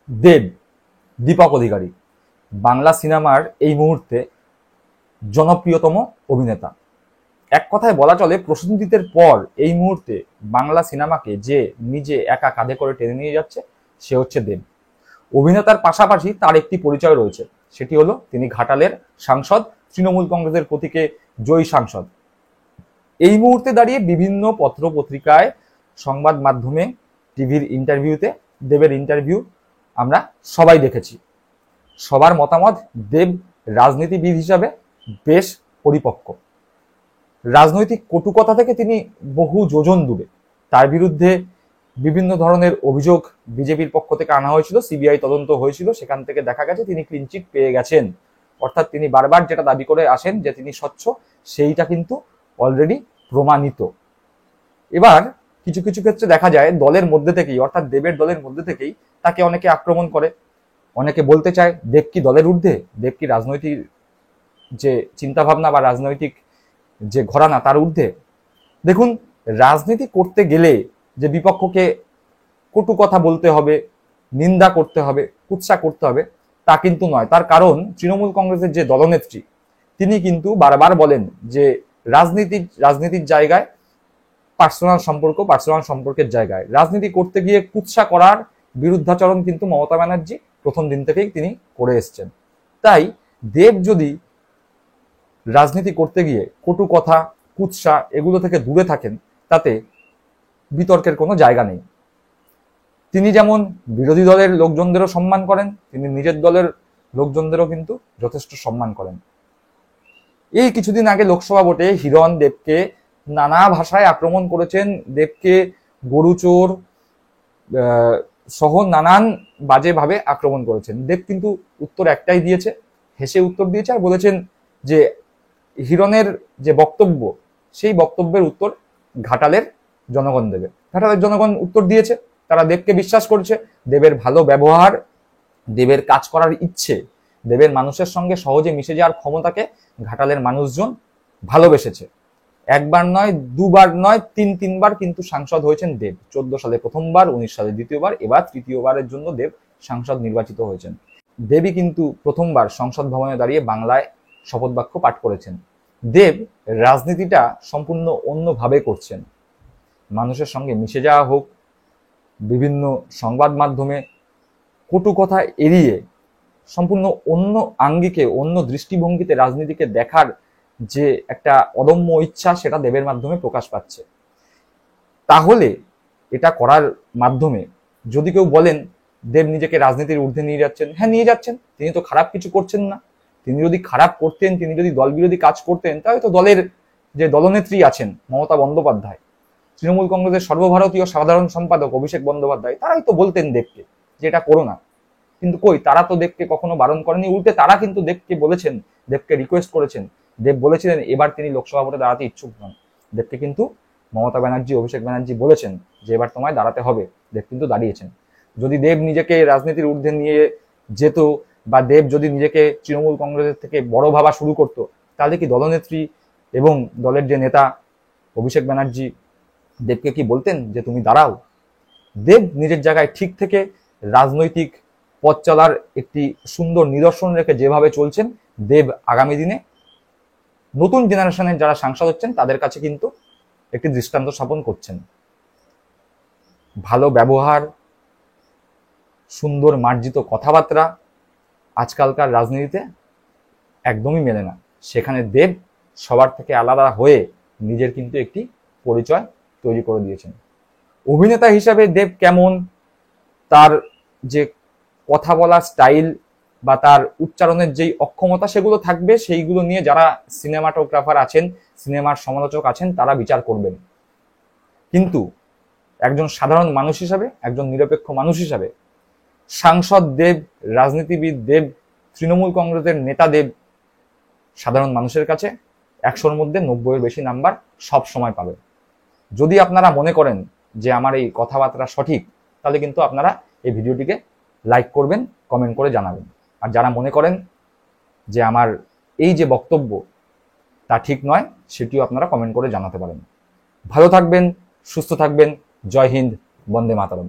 দেব, দীপক অধিকারী বাংলা সিনেমার এই মুহূর্তে জনপ্রিয়তম অভিনেতা। এক কথায় বলা চলে প্রসেনজিতের পর এই মুহূর্তে বাংলা সিনেমাকে যে নিজে একা কাঁধে করে টেনে নিয়ে যাচ্ছে সে হচ্ছে দেব। অভিনেতার পাশাপাশি তার একটি পরিচয় রয়েছে, সেটি হলো তিনি ঘাটালের সাংসদ, তৃণমূল কংগ্রেসের প্রতীকে জয়ী সাংসদ। এই মুহূর্তে দাঁড়িয়ে বিভিন্ন পত্র পত্রিকায়, সংবাদ মাধ্যমে, টিভির ইন্টারভিউতে দেবের ইন্টারভিউ আমরা সবাই দেখেছি। সবার মতামত দেব রাজনীতিবিদ হিসাবে বেশ পরিপক্ক। রাজনৈতিক কটুকথা থেকে তিনি বহু যোজন দূরে। তার বিরুদ্ধে বিভিন্ন ধরনের অভিযোগ বিজেপির পক্ষ থেকে আনা হয়েছিল, সিবিআই তদন্ত হয়েছিল, সেখান থেকে দেখা গেছে তিনি ক্লিনচিট পেয়ে গেছেন। অর্থাৎ তিনি বারবার যেটা দাবি করে আসেন যে তিনি স্বচ্ছ, সেইটা কিন্তু অলরেডি প্রমাণিত। এবার কিছু কিছু ক্ষেত্রে দেখা যায় দলের মধ্যে থেকেই, অর্থাৎ দেবের দলের মধ্যে থেকেই তাকে অনেকে আক্রমণ করে। অনেকে বলতে চায় দেব কি দলের ঊর্ধ্বে, দেব কি রাজনৈতিক যে চিন্তাভাবনা বা রাজনৈতিক যে ঘরানা তার ঊর্ধ্বে। দেখুন, রাজনীতি করতে গেলে যে বিপক্ষকে কটু কথা বলতে হবে, নিন্দা করতে হবে, কুৎসা করতে হবে তা কিন্তু নয়। তার কারণ তৃণমূল কংগ্রেসের যে দলনেত্রী তিনি কিন্তু বারবার বলেন যে রাজনীতির জায়গায় পার্সোনাল সম্পর্কের জায়গায় রাজনীতি করতে গিয়ে কুৎসা করার বিরুদ্ধাচরণ কিন্তু মমতা ব্যানার্জি প্রথম দিন থেকেই তিনি করে এসছেন। তাই দেব যদি রাজনীতি করতে গিয়ে কটু কথা, কুৎসা এগুলো থেকে দূরে থাকেন তাতে বিতর্কের কোনো জায়গা নেই। তিনি যেমন বিরোধী দলের লোকজনদেরও সম্মান করেন, তিনি নিজের দলের লোকজনদেরও কিন্তু যথেষ্ট সম্মান করেন। এই কিছুদিন আগে লোকসভা ভোটে হিরণ দেবকে নানা ভাষায় আক্রমণ করেছেন, দেবকে গরুচোর সহ নানান বাজেভাবে আক্রমণ করেছেন। দেব কিন্তু উত্তর একটাই দিয়েছে, হেসে উত্তর দিয়েছে আর বলেছেন যে হিরণের যে বক্তব্য সেই বক্তব্যের উত্তর ঘাটালের জনগণ দেবে। ঘাটালের জনগণ উত্তর দিয়েছে, তারা দেবকে বিশ্বাস করছে। দেবের ভালো ব্যবহার, দেবের কাজ করার ইচ্ছে, দেবের মানুষের সঙ্গে সহজে মিশে যাওয়ার ক্ষমতাকে ঘাটালের মানুষজন ভালোবেসেছে। একবার নয়, দুবার নয়, তিনবার কিন্তু সাংসদ হয়েছেন দেব। 14 সালে প্রথমবার, 19 সালে দ্বিতীয়বার, এবার তৃতীয়বারের জন্য দেব সাংসদ নির্বাচিত হয়েছেন। দেবই কিন্তু প্রথমবার সংসদ ভবনে দাঁড়িয়ে বাংলায় শপথ বাক্য পাঠ করেছেন। দেব রাজনীতিটা সম্পূর্ণ অন্যভাবে করছেন। মানুষের সঙ্গে মিশে যাওয়া হোক, বিভিন্ন সংবাদ মাধ্যমে কটু কথা এড়িয়ে সম্পূর্ণ অন্য আঙ্গিকে, অন্য দৃষ্টিভঙ্গিতে রাজনীতিকে দেখার যে একটা অদম্য ইচ্ছা, সেটা দেবের মাধ্যমে প্রকাশ পাচ্ছে। তাহলে এটা করার মাধ্যমে যদি কেউ বলেন দেব নিজেকে রাজনীতির ঊর্ধ্বে নিয়ে যাচ্ছেন, হ্যাঁ নিয়ে যাচ্ছেন। তিনি তো খারাপ কিছু করছেন না। তিনি যদি খারাপ করতেন, তিনি যদি দল বিরোধী কাজ করতেন, তাহলে তো দলের যে দলনেত্রী আছেন মমতা বন্দ্যোপাধ্যায়, তৃণমূল কংগ্রেসের সর্বভারতীয় সাধারণ সম্পাদক অভিষেক বন্দ্যোপাধ্যায়, তারাই তো বলতেন দেবকে যে এটা করো না। কিন্তু কই, তারা তো দেবকে কখনো বারণ করেনি, উল্টে তারা কিন্তু দেবকে বলেছেন, দেবকে রিকোয়েস্ট করেছেন। দেব বলেছিলেন এবার তিনি লোকসভা ভোটে দাঁড়াতে ইচ্ছুক নন। দেবকে কিন্তু মমতা ব্যানার্জি, অভিষেক ব্যানার্জি বলেছেন যে এবার তোমায় দাঁড়াতে হবে। দেব কিন্তু দাঁড়িয়েছেন। যদি দেব নিজেকে রাজনীতির ঊর্ধ্বে নিয়ে যেত বা দেব যদি নিজেকে তৃণমূল কংগ্রেসের থেকে বড় ভাবা শুরু করতো, তাহলে কি দলনেত্রী এবং দলের যে নেতা অভিষেক ব্যানার্জি দেবকে কি বলতেন যে তুমি দাঁড়াও? দেব নিজের জায়গায় ঠিক থেকে রাজনৈতিক পথ চলার একটি সুন্দর নিদর্শন রেখে যেভাবে চলছেন, দেব আগামী দিনে নতুন জেনারেশনের যারা সাংসদ হচ্ছেন তাদের কাছে কিন্তু একটি দৃষ্টান্ত স্থাপন করছেন। ভালো ব্যবহার, সুন্দর মার্জিত কথাবার্তা আজকালকার রাজনীতিতে একদমই মেলে না। সেখানে দেব সবার থেকে আলাদা হয়ে নিজের কিন্তু একটি পরিচয় তৈরি করে দিয়েছেন। অভিনেতা হিসাবে দেব কেমন, তার যে কথা বলার স্টাইল বা তার উচ্চারণের যেই অক্ষমতা সেগুলো থাকবে, সেইগুলো নিয়ে যারা সিনেমাটোগ্রাফার আছেন, সিনেমার সমালোচক আছেন, তারা বিচার করবেন। কিন্তু একজন সাধারণ মানুষ হিসাবে, একজন নিরপেক্ষ মানুষ হিসাবে সাংসদ দেব, রাজনীতিবিদ দেব, তৃণমূল কংগ্রেসের নেতা দেব সাধারণ মানুষের কাছে 100-র মধ্যে 90-এর বেশি নাম্বার সব সময় পাবে। যদি আপনারা মনে করেন যে আমার এই কথাবার্তা সঠিক, তাহলে কিন্তু আপনারা এই ভিডিওটিকে লাইক করবেন, কমেন্ট করে জানাবেন। আর যারা মনে করেন যে আমার এই যে বক্তব্য তা ঠিক নয়, সেটিও আপনারা কমেন্ট করে জানাতে পারেন। ভালো থাকবেন, সুস্থ থাকবেন। জয় হিন্দ, বন্দে মাতরম।